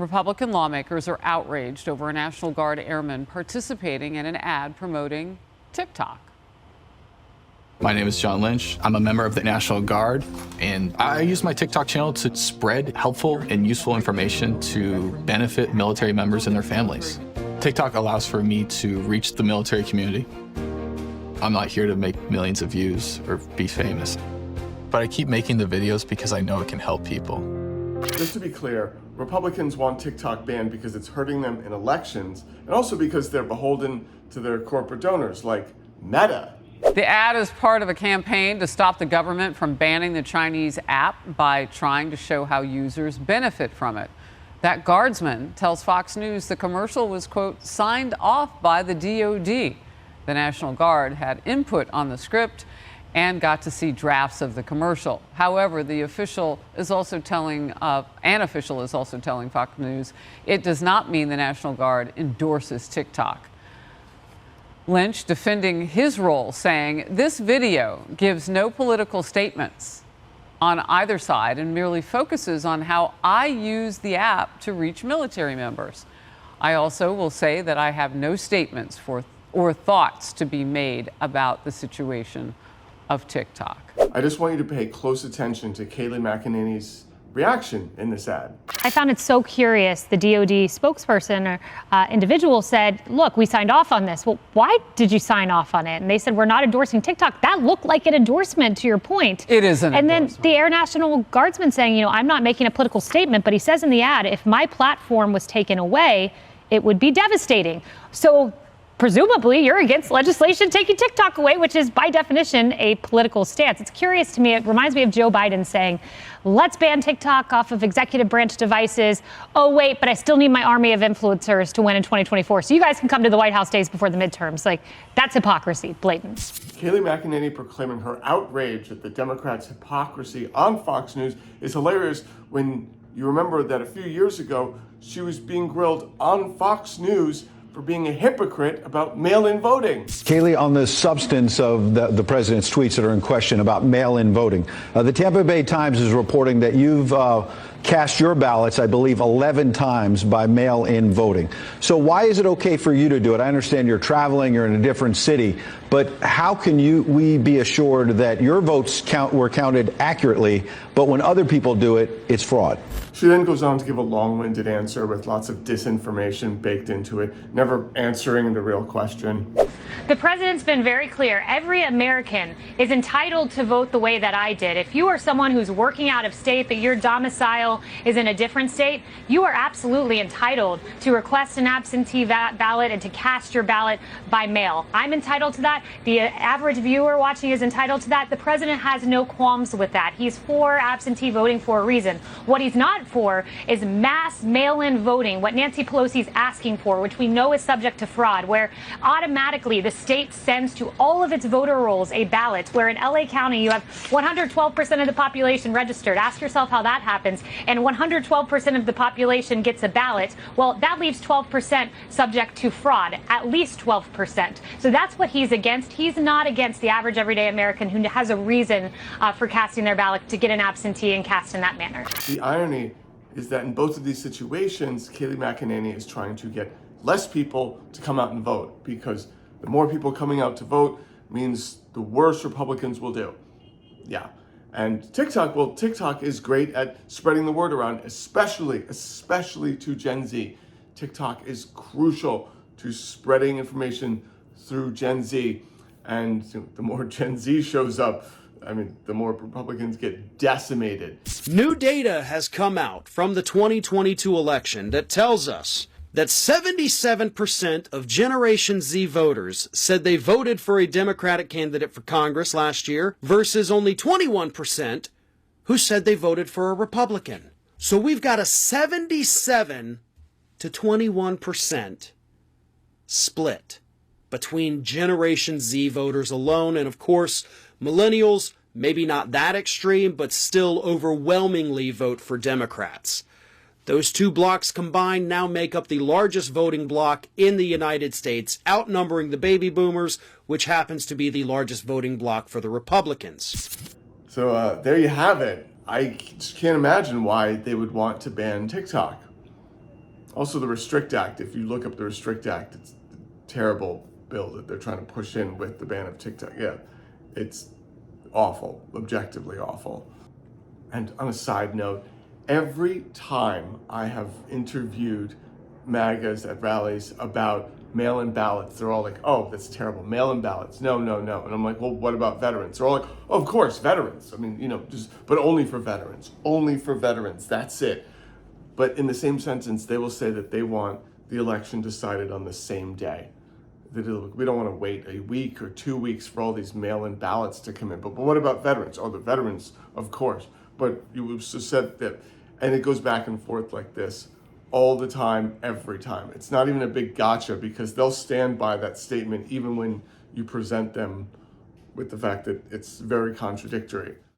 Republican lawmakers are outraged over a National Guard airman participating in an ad promoting TikTok. My name is John Lynch. I'm a member of the National Guard, and I use my TikTok channel to spread helpful and useful information to benefit military members and their families. TikTok allows for me to reach the military community. I'm not here to make millions of views or be famous, but I keep making the videos because I know it can help people. Just to be clear, Republicans want TikTok banned because it's hurting them in elections, and also because they're beholden to their corporate donors like Meta. The ad is part of a campaign to stop the government from banning the Chinese app by trying to show how users benefit from it. That guardsman tells Fox News the commercial was, quote, signed off by the DOD. The National Guard had input on the script and got to see drafts of the commercial. However, an official is also telling Fox News it does not mean the National Guard endorses TikTok. Lynch defending his role, saying this video gives no political statements on either side and merely focuses on how I use the app to reach military members. I also will say that I have no statements or thoughts to be made about the situation of TikTok. I just want you to pay close attention to Kayleigh McEnany's reaction in this ad. I found it so curious. The DOD spokesperson or individual said, look, we signed off on this. Well, why did you sign off on it? And they said, we're not endorsing TikTok. That looked like an endorsement, to your point. It is an endorsement. Then the Air National Guardsman saying, I'm not making a political statement, but he says in the ad, if my platform was taken away, it would be devastating. So presumably, you're against legislation taking TikTok away, which is by definition a political stance. It's curious to me. It reminds me of Joe Biden saying, let's ban TikTok off of executive branch devices. Oh, wait, but I still need my army of influencers to win in 2024. So you guys can come to the White House days before the midterms. Like, that's hypocrisy, blatant. Kayleigh McEnany proclaiming her outrage at the Democrats' hypocrisy on Fox News is hilarious when you remember that a few years ago, she was being grilled on Fox News for being a hypocrite about mail-in voting. Kayleigh, on the substance of the president's tweets that are in question about mail-in voting, the Tampa Bay Times is reporting that you've cast your ballots, I believe, 11 times by mail-in voting. So why is it okay for you to do it? I understand you're traveling, you're in a different city, but how can we be assured that your votes were counted accurately, but when other people do it, it's fraud? She then goes on to give a long-winded answer with lots of disinformation baked into it, never answering the real question. The president's been very clear. Every American is entitled to vote the way that I did. If you are someone who's working out of state, but your domicile is in a different state, you are absolutely entitled to request an absentee ballot and to cast your ballot by mail. I'm entitled to that. The average viewer watching is entitled to that. The president has no qualms with that. He's for absentee voting for a reason. What he's not for is mass mail-in voting, what Nancy Pelosi is asking for, which we know is subject to fraud, where automatically the state sends to all of its voter rolls a ballot, where in LA County you have 112% of the population registered. Ask yourself how that happens. And 112% of the population gets a ballot. Well, that leaves 12% subject to fraud, at least 12%. So that's what he's against. He's not against the average everyday American who has a reason for casting their ballot to get an absentee and cast in that manner. The irony is that in both of these situations, Kayleigh McEnany is trying to get less people to come out and vote, because the more people coming out to vote means the worse Republicans will do. Yeah. And TikTok is great at spreading the word around, especially to Gen Z. TikTok is crucial to spreading information through Gen Z. And the more Gen Z shows up, the more Republicans get decimated. New data has come out from the 2022 election that tells us that 77% of Generation Z voters said they voted for a Democratic candidate for Congress last year versus only 21% who said they voted for a Republican. So we've got a 77 to 21% split between Generation Z voters alone. And of course, millennials, maybe not that extreme, but still overwhelmingly vote for Democrats. Those two blocks combined now make up the largest voting bloc in the United States, outnumbering the baby boomers, which happens to be the largest voting bloc for the Republicans. So there you have it. I just can't imagine why they would want to ban TikTok. Also, the Restrict Act, if you look up the Restrict Act, it's a terrible bill that they're trying to push in with the ban of TikTok. Yeah, it's awful, objectively awful. And on a side note, every time I have interviewed MAGAs at rallies about mail-in ballots, they're all like, oh, that's terrible, mail-in ballots, no. And I'm like, well, what about veterans? They're all like, oh, of course, veterans. I mean, but only for veterans, that's it. But in the same sentence, they will say that they want the election decided on the same day. We don't want to wait a week or 2 weeks for all these mail-in ballots to come in. But what about veterans? Oh, the veterans, of course. But you said that, and it goes back and forth like this all the time, every time. It's not even a big gotcha because they'll stand by that statement even when you present them with the fact that it's very contradictory.